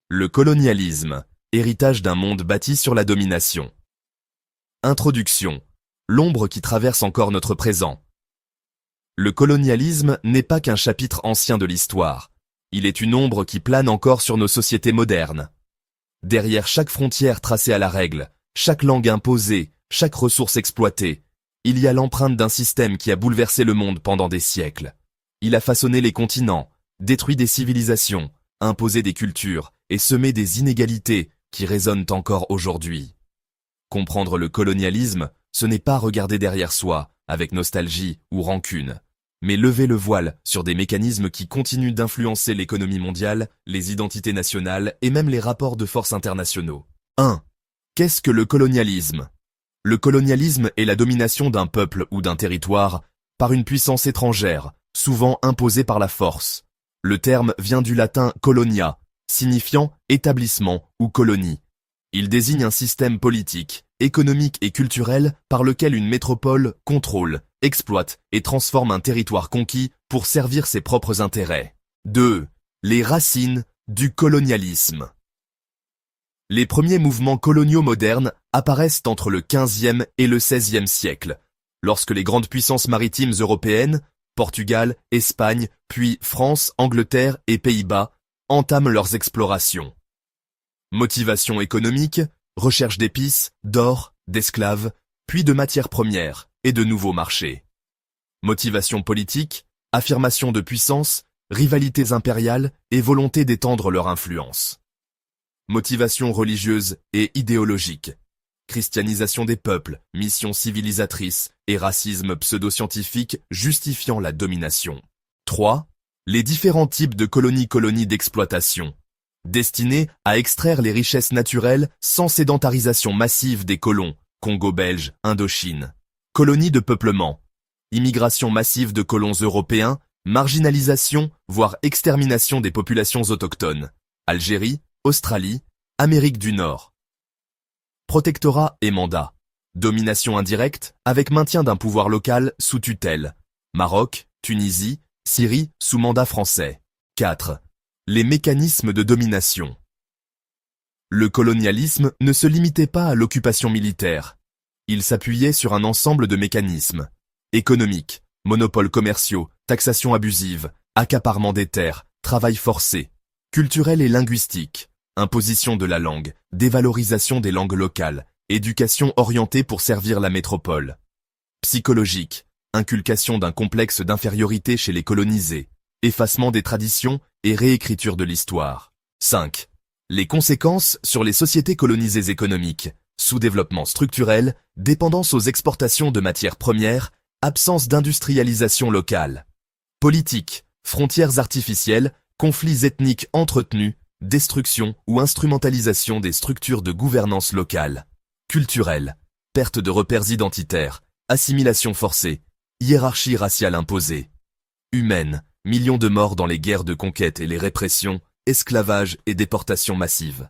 Le colonialisme, héritage d'un monde bâti sur la domination. Introduction. L'ombre qui traverse encore notre présent. Le colonialisme n'est pas qu'un chapitre ancien de l'histoire. Il est une ombre qui plane encore sur nos sociétés modernes. Derrière chaque frontière tracée à la règle, chaque langue imposée, chaque ressource exploitée, il y a l'empreinte d'un système qui a bouleversé le monde pendant des siècles. Il a façonné les continents, détruit des civilisations, imposé des cultures et semé des inégalités qui résonnent encore aujourd'hui. Comprendre le colonialisme, ce n'est pas regarder derrière soi, avec nostalgie ou rancune, mais lever le voile sur des mécanismes qui continuent d'influencer l'économie mondiale, les identités nationales et même les rapports de force internationaux. 1. Qu'est-ce que le colonialisme ? Le colonialisme est la domination d'un peuple ou d'un territoire par une puissance étrangère, souvent imposée par la force. Le terme vient du latin colonia, signifiant établissement ou colonie. Il désigne un système politique, économique et culturel par lequel une métropole contrôle, exploite et transforme un territoire conquis pour servir ses propres intérêts. 2. Les racines du colonialisme. Les premiers mouvements coloniaux modernes apparaissent entre le XVe et le XVIe siècle, lorsque les grandes puissances maritimes européennes, Portugal, Espagne, puis France, Angleterre et Pays-Bas, entament leurs explorations. Motivation économique, recherche d'épices, d'or, d'esclaves, puis de matières premières et de nouveaux marchés. Motivation politique, affirmation de puissance, rivalités impériales et volonté d'étendre leur influence. Motivation religieuse et idéologique, christianisation des peuples, mission civilisatrice et racisme pseudo-scientifique justifiant la domination. 3. Les différents types de colonies d'exploitation, destinés à extraire les richesses naturelles sans sédentarisation massive des colons, Congo belge, Indochine. Colonies de peuplement, immigration massive de colons européens, marginalisation, voire extermination des populations autochtones, Algérie, Australie, Amérique du Nord. Protectorat et mandat, domination indirecte avec maintien d'un pouvoir local sous tutelle, Maroc, Tunisie, Syrie sous mandat français. 4. Les mécanismes de domination. Le colonialisme ne se limitait pas à l'occupation militaire. Il s'appuyait sur un ensemble de mécanismes économiques, monopoles commerciaux, taxation abusive, accaparement des terres, travail forcé, culturel et linguistique, imposition de la langue, dévalorisation des langues locales, éducation orientée pour servir la métropole. Psychologique, inculcation d'un complexe d'infériorité chez les colonisés, effacement des traditions et réécriture de l'histoire. 5. Les conséquences sur les sociétés colonisées économiques, sous-développement structurel, dépendance aux exportations de matières premières, absence d'industrialisation locale. Politique, frontières artificielles, conflits ethniques entretenus, destruction ou instrumentalisation des structures de gouvernance locale. Culturel, perte de repères identitaires, assimilation forcée, hiérarchie raciale imposée. Humaine, millions de morts dans les guerres de conquête et les répressions, esclavage et déportation massive.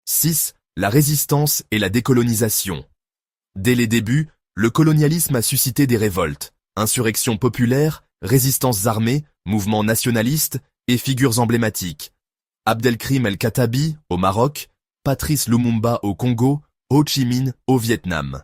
6. La résistance et la décolonisation. Dès les débuts, le colonialisme a suscité des révoltes, insurrections populaires, résistances armées, mouvements nationalistes et figures emblématiques. Abdelkrim El-Khattabi au Maroc, Patrice Lumumba au Congo, Ho Chi Minh au Vietnam.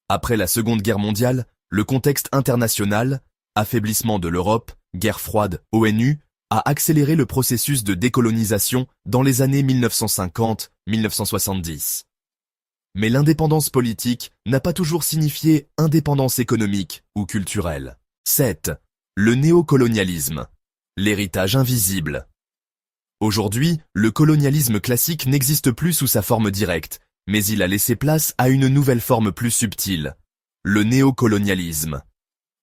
Après la Seconde Guerre mondiale, le contexte international, affaiblissement de l'Europe, guerre froide, ONU, a accéléré le processus de décolonisation dans les années 1950-1970. Mais l'indépendance politique n'a pas toujours signifié indépendance économique ou culturelle. 7. Le néocolonialisme. L'héritage invisible. Aujourd'hui, le colonialisme classique n'existe plus sous sa forme directe, mais il a laissé place à une nouvelle forme plus subtile. Le néocolonialisme.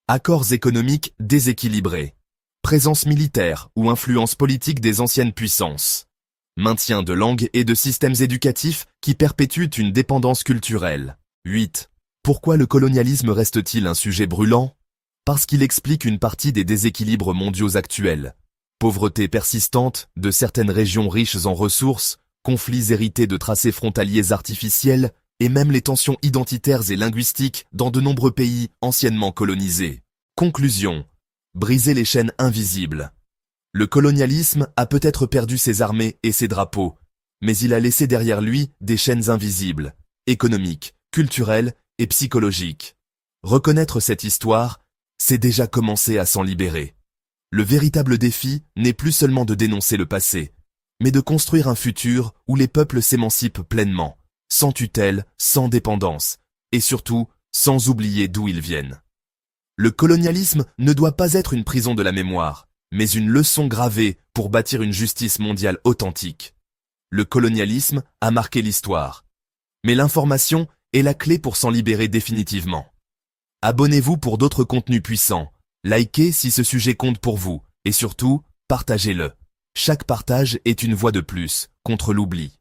Accords économiques déséquilibrés. Présence militaire ou influence politique des anciennes puissances. Maintien de langues et de systèmes éducatifs qui perpétuent une dépendance culturelle. 8. Pourquoi le colonialisme reste-t-il un sujet brûlant ? Parce qu'il explique une partie des déséquilibres mondiaux actuels. Pauvreté persistante de certaines régions riches en ressources, conflits hérités de tracés frontaliers artificiels et même les tensions identitaires et linguistiques dans de nombreux pays anciennement colonisés. Conclusion. Briser les chaînes invisibles. Le colonialisme a peut-être perdu ses armées et ses drapeaux, Mais il a laissé derrière lui des chaînes invisibles, économiques, culturelles et psychologiques. Reconnaître cette histoire, c'est déjà commencer à s'en libérer. Le véritable défi n'est plus seulement de dénoncer le passé, mais de construire un futur où les peuples s'émancipent pleinement, sans tutelle, sans dépendance, et surtout, sans oublier d'où ils viennent. Le colonialisme ne doit pas être une prison de la mémoire, mais une leçon gravée pour bâtir une justice mondiale authentique. Le colonialisme a marqué l'histoire, mais l'information est la clé pour s'en libérer définitivement. Abonnez-vous pour d'autres contenus puissants, likez si ce sujet compte pour vous, et surtout, partagez-le. Chaque partage est une voix de plus contre l'oubli.